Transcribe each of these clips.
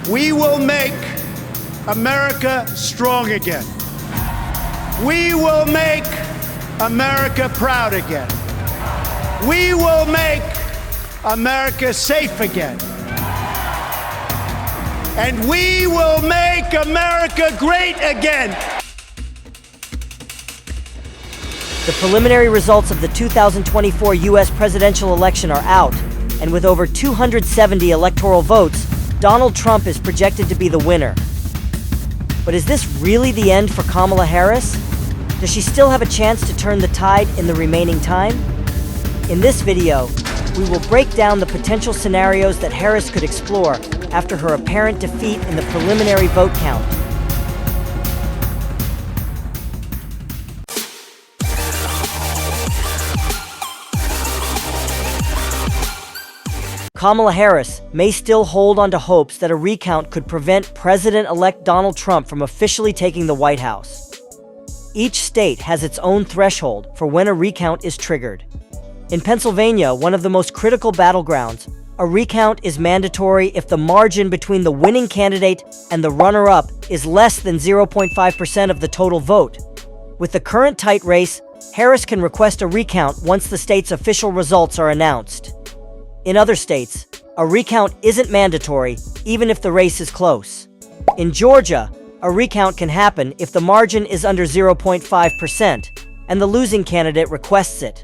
We will make America strong again. We will make America proud again. We will make America safe again. And we will make America great again. The preliminary results of the 2024 U.S. presidential election are out, and with over 270 electoral votes, Donald Trump is projected to be the winner. But is this really the end for Kamala Harris? Does she still have a chance to turn the tide in the remaining time? In this video, we will break down the potential scenarios that Harris could explore after her apparent defeat in the preliminary vote count. Kamala Harris may still hold on to hopes that a recount could prevent President-elect Donald Trump from officially taking the White House. Each state has its own threshold for when a recount is triggered. In Pennsylvania, one of the most critical battlegrounds, a recount is mandatory if the margin between the winning candidate and the runner-up is less than 0.5% of the total vote. With the current tight race, Harris can request a recount once the state's official results are announced. In other states, a recount isn't mandatory, even if the race is close. In Georgia, a recount can happen if the margin is under 0.5% and the losing candidate requests it.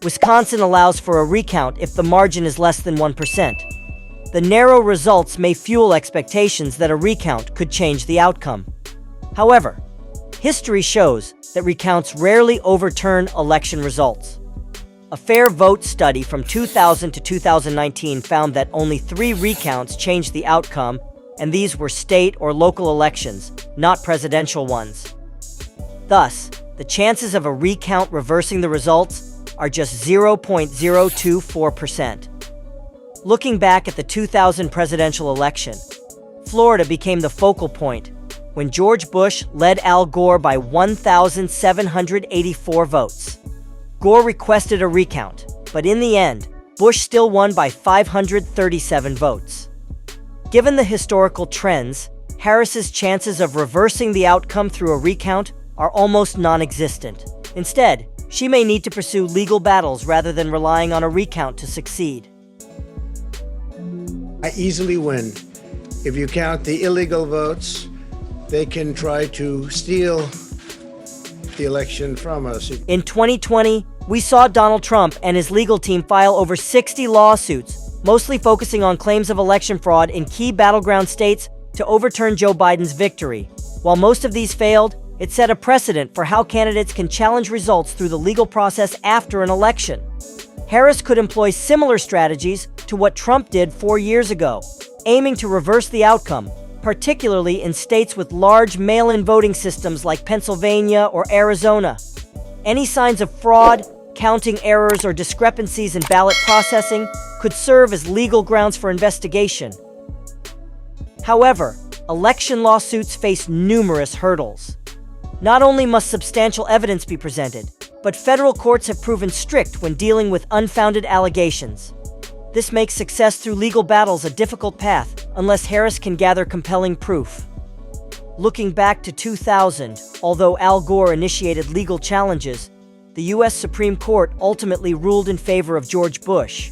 Wisconsin allows for a recount if the margin is less than 1%. The narrow results may fuel expectations that a recount could change the outcome. However, history shows that recounts rarely overturn election results. A fair vote study from 2000 to 2019 found that only 3 recounts changed the outcome, and these were state or local elections, not presidential ones. Thus, the chances of a recount reversing the results are just 0.024%. Looking back at the 2000 presidential election, Florida became the focal point when George Bush led Al Gore by 1,784 votes. Gore requested a recount, but in the end, Bush still won by 537 votes. Given the historical trends, Harris's chances of reversing the outcome through a recount are almost non-existent. Instead, she may need to pursue legal battles rather than relying on a recount to succeed. I easily win. If you count the illegal votes, they can try to steal the election from us. In 2020, we saw Donald Trump and his legal team file over 60 lawsuits, mostly focusing on claims of election fraud in key battleground states to overturn Joe Biden's victory. While most of these failed, it set a precedent for how candidates can challenge results through the legal process after an election. Harris could employ similar strategies to what Trump did 4 years ago, aiming to reverse the outcome, particularly in states with large mail-in voting systems like Pennsylvania or Arizona. Any signs of fraud, counting errors, or discrepancies in ballot processing could serve as legal grounds for investigation. However, election lawsuits face numerous hurdles. Not only must substantial evidence be presented, but federal courts have proven strict when dealing with unfounded allegations. This makes success through legal battles a difficult path unless Harris can gather compelling proof. Looking back to 2000, although Al Gore initiated legal challenges, the U.S. Supreme Court ultimately ruled in favor of George Bush.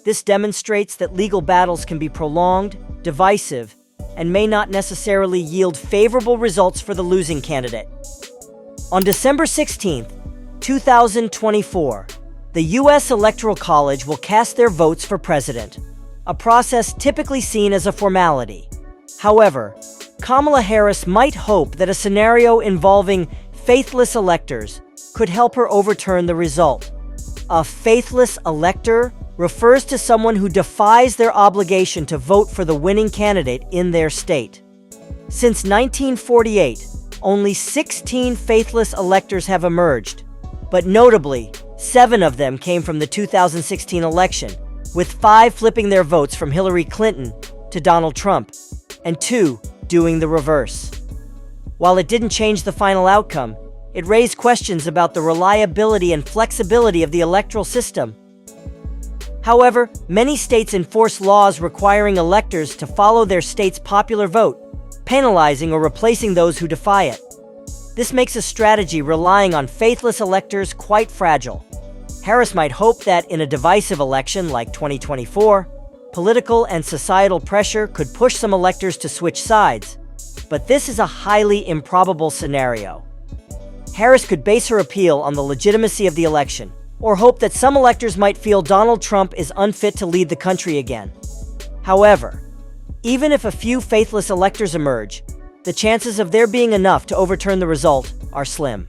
This demonstrates that legal battles can be prolonged, divisive, and may not necessarily yield favorable results for the losing candidate. On December 16, 2024, the U.S. Electoral College will cast their votes for president, a process typically seen as a formality. However, Kamala Harris might hope that a scenario involving faithless electors could help her overturn the result. A faithless elector refers to someone who defies their obligation to vote for the winning candidate in their state. Since 1948, only 16 faithless electors have emerged, but notably, 7 of them came from the 2016 election, with 5 flipping their votes from Hillary Clinton to Donald Trump, and 2 doing the reverse. While it didn't change the final outcome, it raised questions about the reliability and flexibility of the electoral system. However, many states enforce laws requiring electors to follow their state's popular vote, penalizing or replacing those who defy it. This makes a strategy relying on faithless electors quite fragile. Harris might hope that in a divisive election like 2024, political and societal pressure could push some electors to switch sides, but this is a highly improbable scenario. Harris could base her appeal on the legitimacy of the election, or hope that some electors might feel Donald Trump is unfit to lead the country again. However, even if a few faithless electors emerge, the chances of there being enough to overturn the result are slim.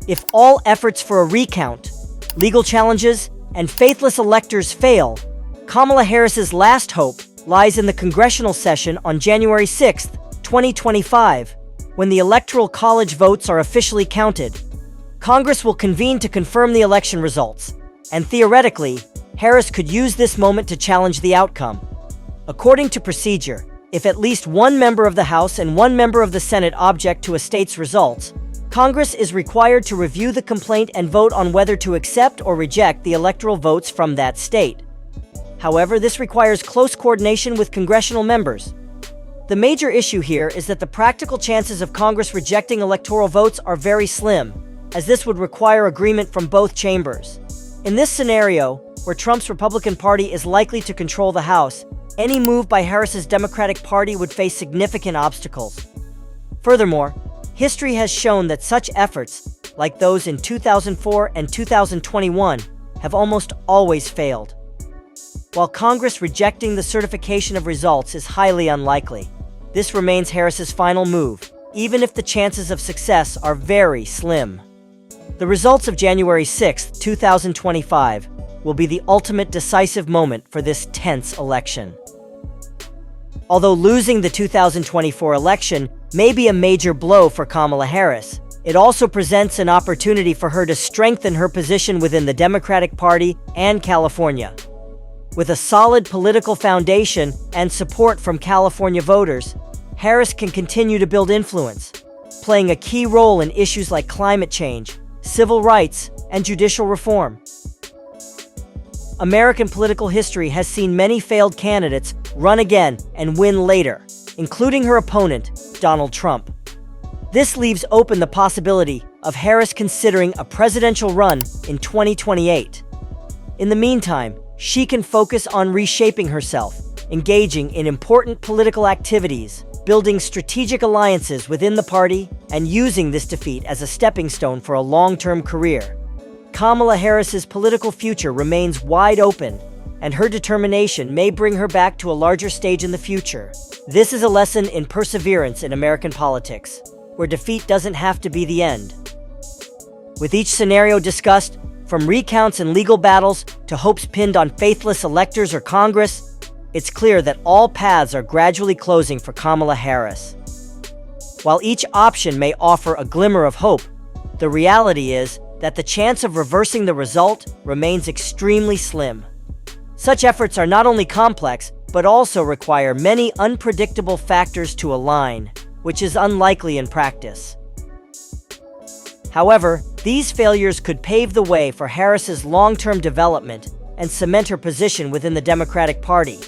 If all efforts for a recount, legal challenges, and faithless electors fail, Kamala Harris's last hope lies in the congressional session on January 6, 2025, when the Electoral College votes are officially counted. Congress will convene to confirm the election results, and theoretically, Harris could use this moment to challenge the outcome. According to procedure, if at least one member of the House and one member of the Senate object to a state's results, Congress is required to review the complaint and vote on whether to accept or reject the electoral votes from that state. However, this requires close coordination with congressional members. The major issue here is that the practical chances of Congress rejecting electoral votes are very slim, as this would require agreement from both chambers. In this scenario, where Trump's Republican Party is likely to control the House, any move by Harris's Democratic Party would face significant obstacles. Furthermore, history has shown that such efforts, like those in 2004 and 2021, have almost always failed. While Congress rejecting the certification of results is highly unlikely, this remains Harris's final move, even if the chances of success are very slim. The results of January 6, 2025, will be the ultimate decisive moment for this tense election. Although losing the 2024 election may be a major blow for Kamala Harris, it also presents an opportunity for her to strengthen her position within the Democratic Party and California. With a solid political foundation and support from California voters, Harris can continue to build influence, playing a key role in issues like climate change, civil rights, and judicial reform. American political history has seen many failed candidates run again and win later, including her opponent, Donald Trump. This leaves open the possibility of Harris considering a presidential run in 2028. In the meantime, she can focus on reshaping herself, engaging in important political activities, building strategic alliances within the party, and using this defeat as a stepping stone for a long-term career. Kamala Harris's political future remains wide open, and her determination may bring her back to a larger stage in the future. This is a lesson in perseverance in American politics, where defeat doesn't have to be the end. With each scenario discussed, from recounts and legal battles to hopes pinned on faithless electors or Congress, it's clear that all paths are gradually closing for Kamala Harris. While each option may offer a glimmer of hope, the reality is that the chance of reversing the result remains extremely slim. Such efforts are not only complex, but also require many unpredictable factors to align, which is unlikely in practice. However, these failures could pave the way for Harris's long-term development and cement her position within the Democratic Party.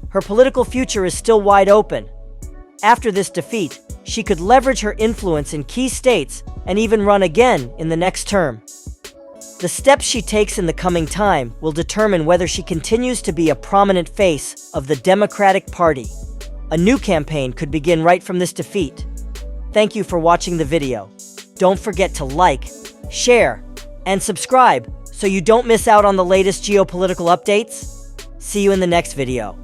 Her political future is still wide open. After this defeat, she could leverage her influence in key states and even run again in the next term. The steps she takes in the coming time will determine whether she continues to be a prominent face of the Democratic Party. A new campaign could begin right from this defeat. Thank you for watching the video. Don't forget to like, share, and subscribe so you don't miss out on the latest geopolitical updates. See you in the next video.